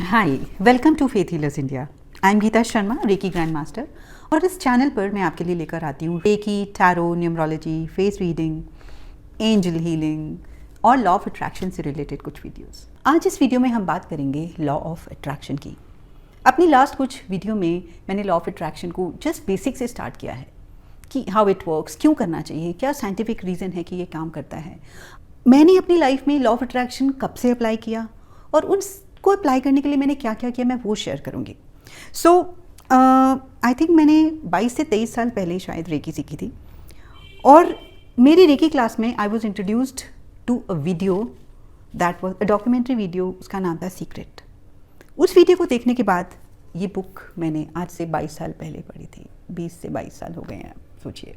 Hi, welcome to faith healers India. I am Geeta Sharma, reiki grand master, और इस channel पर मैं आपके लिए लेकर आती हूँ reiki, tarot, numerology, face reading, angel healing और लॉ ऑफ अट्रैक्शन से रिलेटेड कुछ वीडियोस। आज इस वीडियो में हम बात करेंगे लॉ ऑफ अट्रैक्शन की। अपनी लास्ट कुछ वीडियो में मैंने लॉ ऑफ अट्रैक्शन को जस्ट बेसिक से स्टार्ट किया है कि हाउ इट वर्क्स, क्यों करना चाहिए, क्या साइंटिफिक रीज़न है कि ये काम करता है। मैंने अपनी लाइफ में लॉ ऑफ अट्रैक्शन कब से अप्लाई किया और उनको अप्लाई करने के लिए मैंने क्या क्या किया, मैं वो शेयर करूँगी। सो आई थिंक मैंने 22 से 23 साल पहले शायद रेकी सीखी थी, और मेरी रेकी क्लास में I was introduced to a video that was a documentary video. उसका नाम था सीक्रेट। उस वीडियो को देखने के बाद ये बुक मैंने आज से 22 साल पहले पढ़ी थी। 20 से 22 साल हो गए हैं, सोचिए।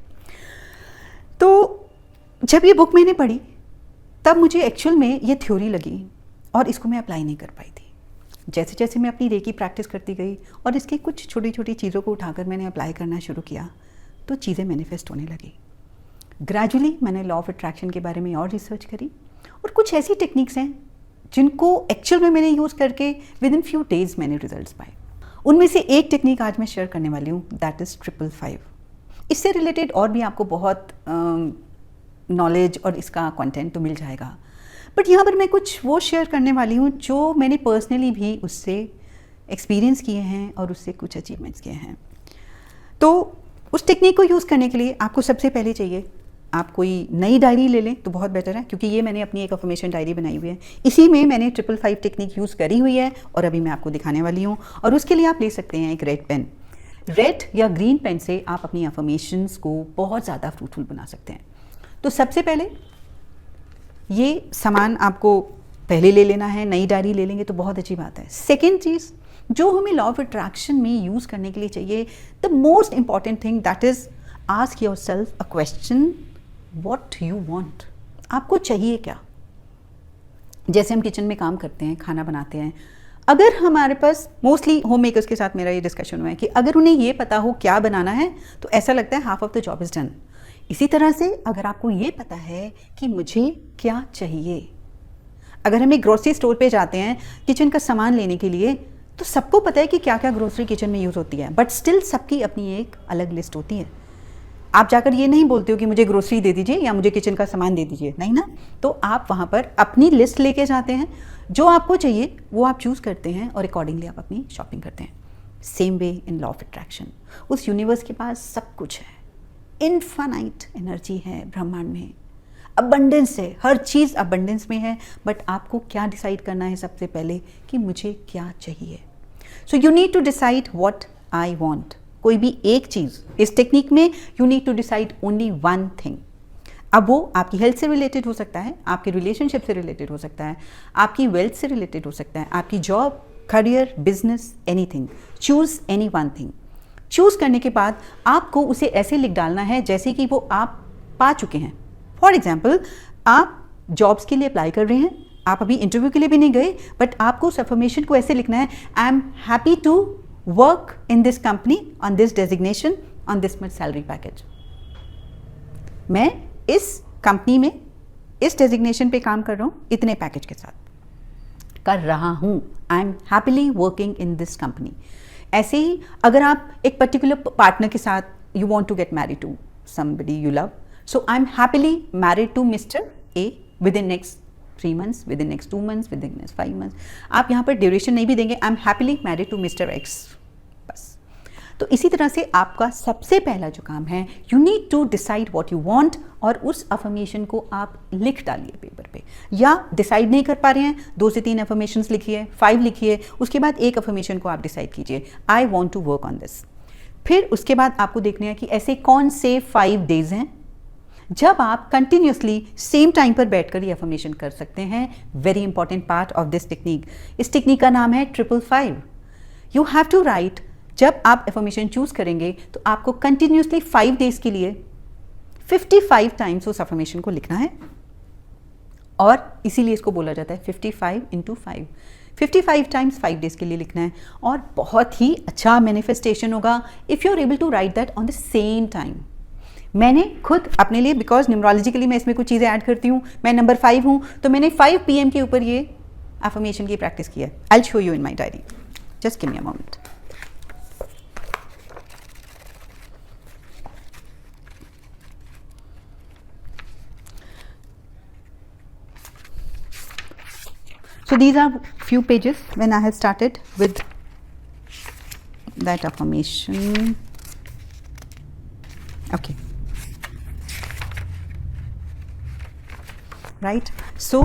तो जब ये बुक मैंने पढ़ी तब मुझे एक्चुअल में ये थ्योरी लगी और इसको मैं अप्लाई नहीं कर पाई थी। जैसे जैसे मैं अपनी रेकी प्रैक्टिस करती गई और इसके कुछ छोटी छोटी चीज़ों को उठाकर मैंने अप्लाई करना शुरू किया तो चीज़ें मैनिफेस्ट होने लगी। ग्रेजुअली मैंने लॉ ऑफ अट्रैक्शन के बारे में और रिसर्च करी, और कुछ ऐसी टेक्निक्स हैं जिनको एक्चुअल में मैंने यूज़ करके विद इन फ्यू डेज मैंने रिजल्ट्स पाए। उनमें से एक टेक्निक आज मैं शेयर करने वाली हूँ, दैट इज़ 555। इससे रिलेटेड और भी आपको बहुत नॉलेज और इसका कंटेंट तो मिल जाएगा, बट यहाँ पर मैं कुछ वो शेयर करने वाली हूँ जो मैंने पर्सनली भी उससे एक्सपीरियंस किए हैं और उससे कुछ अचीवमेंट्स किए हैं। तो उस टेक्निक को यूज़ करने के लिए आपको सबसे पहले चाहिए, आप कोई नई डायरी ले लें तो बहुत बेटर है, क्योंकि ये मैंने अपनी एक अफर्मेशन डायरी बनाई हुई है। इसी में मैंने 555 टेक्निक यूज़ करी हुई है और अभी मैं आपको दिखाने वाली हूँ। और उसके लिए आप ले सकते हैं एक रेड पेन। रेड या ग्रीन पेन से आप अपनी अफर्मेशंस को बहुत ज़्यादा फ्रूटफुल बना सकते हैं। तो सबसे पहले ये सामान आपको पहले ले लेना है। नई डायरी ले लेंगे तो बहुत अच्छी बात है। सेकेंड चीज़ जो हमें लॉ ऑफ अट्रैक्शन में यूज़ करने के लिए चाहिए, the most important thing, that is ask your self a question, what you want. आपको चाहिए क्या? जैसे हम किचन में काम करते हैं, खाना बनाते हैं, अगर हमारे पास मोस्टली होम मेकर्स के साथ मेरा ये डिस्कशन हुआ है कि अगर उन्हें ये पता हो क्या बनाना है तो ऐसा लगता है half of the job is done. इसी तरह से अगर आपको ये पता है कि मुझे क्या चाहिए, अगर हम एक ग्रोसरी स्टोर पे जाते हैं किचन का सामान लेने के लिए, तो सबको पता है कि क्या क्या ग्रोसरी किचन में यूज़ होती है, बट स्टिल सबकी अपनी एक अलग लिस्ट होती है। आप जाकर ये नहीं बोलते हो कि मुझे ग्रोसरी दे दीजिए या मुझे किचन का सामान दे दीजिए, नहीं ना। तो आप वहाँ पर अपनी लिस्ट लेके जाते हैं, जो आपको चाहिए वो आप चूज़ करते हैं और अकॉर्डिंगली आप अपनी शॉपिंग करते हैं। Same way in law of attraction, उस यूनिवर्स के पास सब कुछ है, इनफाइनाइट एनर्जी है ब्रह्मांड में, अबंडेंस है, हर चीज़ अबंडेंस में है, बट आपको क्या डिसाइड करना है सबसे पहले कि मुझे क्या चाहिए। So you need to decide what I want. कोई भी एक चीज़, इस टेक्निक में you need to decide only one thing. अब वो आपकी हेल्थ से रिलेटेड हो सकता है, आपके रिलेशनशिप से रिलेटेड हो सकता है, आपकी वेल्थ से रिलेटेड हो सकता है, आपकी job, career, business, anything. Choose any one thing. Choose करने के बाद आपको उसे ऐसे लिख डालना है जैसे कि वो आप पा चुके हैं। फॉर एग्जाम्पल, आप जॉब्स के लिए अप्लाई कर रहे हैं, आप अभी इंटरव्यू के लिए भी नहीं गए, बट आपको उस अफर्मेशन को ऐसे लिखना है, I am happy to work in this company on this designation on this much salary package. मैं इस कंपनी में इस डेजिग्नेशन पे काम कर रहा हूँ, इतने पैकेज के साथ कर रहा हूँ। I am happily working in this company. ऐसे ही अगर आप एक पर्टिकुलर पार्टनर के साथ you want to get married to somebody you love, so I am happily married to mister A within next 3 months, within next 2 months, within next 5 months। आप यहाँ पर duration नहीं भी देंगे, I am happily married to mister X, बस। तो इसी तरह से आपका सबसे पहला जो काम है, you need to decide what you want, और उस अफर्मेशन को आप लिख डालिए पेपर पे। या डिसाइड नहीं कर पा रहे हैं, 2 से 3 अफर्मेशंस लिखिए, 5 लिखिए, उसके बाद एक अफर्मेशन को आप डिसाइड कीजिए, I want to work on this. फिर उसके बाद आपको देखना है कि ऐसे कौन से 5 डेज हैं जब आप कंटिन्यूसली सेम टाइम पर बैठकर ये अफर्मेशन कर सकते हैं। Very important part of this technique. इस टेक्निक का नाम है 555। You have to write. जब आप अफर्मेशन चूज करेंगे तो आपको कंटिन्यूसली 5 डेज के लिए 55 टाइम्स उस अफर्मेशन को लिखना है, और इसीलिए इसको बोला जाता है 55 × 5। 55 टाइम्स 5 डेज के लिए लिखना है, और बहुत ही अच्छा मैनिफेस्टेशन होगा if you are able to write that on the same time. मैंने खुद अपने लिए, बिकॉज न्यूमरोलॉजिकली मैं इसमें कुछ चीज़ें ऐड करती हूँ, मैं नंबर 5 हूँ, तो मैंने 5 PM के ऊपर ये अफर्मेशन की प्रैक्टिस की है. I will show you in my diary. Just give me a moment. So these are few pages when I have started with that affirmation. Okay. Right. So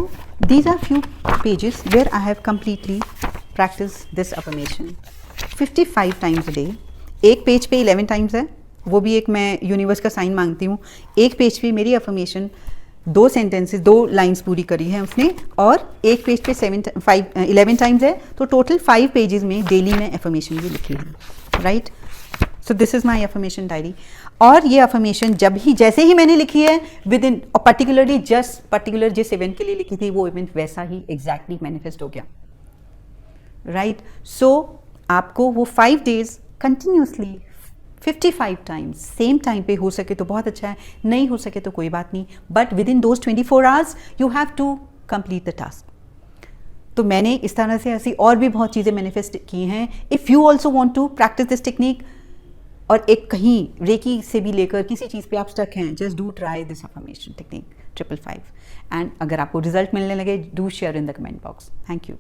these are few pages where I have completely practiced this affirmation 55 times a day. एक page पे 11 times है, वो भी एक मैं universe का sign मांगती हूँ. एक पेज पे मेरी अफर्मेशन 2 सेंटेंसेस 2 लाइंस पूरी करी है उसने, और एक पेज पे 11 टाइम्स है, तो टोटल 5 पेजेस में डेली में अफर्मेशन भी लिखी है. Right. So this is my affirmation diary. और ये अफर्मेशन जैसे ही मैंने लिखी है विद इन पर्टिकुलरली पर्टिकुलर जिस इवेंट के लिए लिखी थी वो इवेंट वैसा ही एग्जैक्टली मैनिफेस्ट हो गया. राइट. सो आपको वो 5 days continuously 55 times same time पे हो सके तो बहुत अच्छा है, नहीं हो सके तो कोई बात नहीं, but within those 24 hours you have to complete the task. तो मैंने इस तरह से ऐसी और भी बहुत चीज़ें मैनिफेस्ट की हैं. If you also want to practice this technique, और एक कहीं रेकी से भी लेकर किसी चीज़ पे आप स्टक हैं, just do try this affirmation technique 555. And अगर आपको रिजल्ट मिलने लगे, do share in the comment box. Thank you.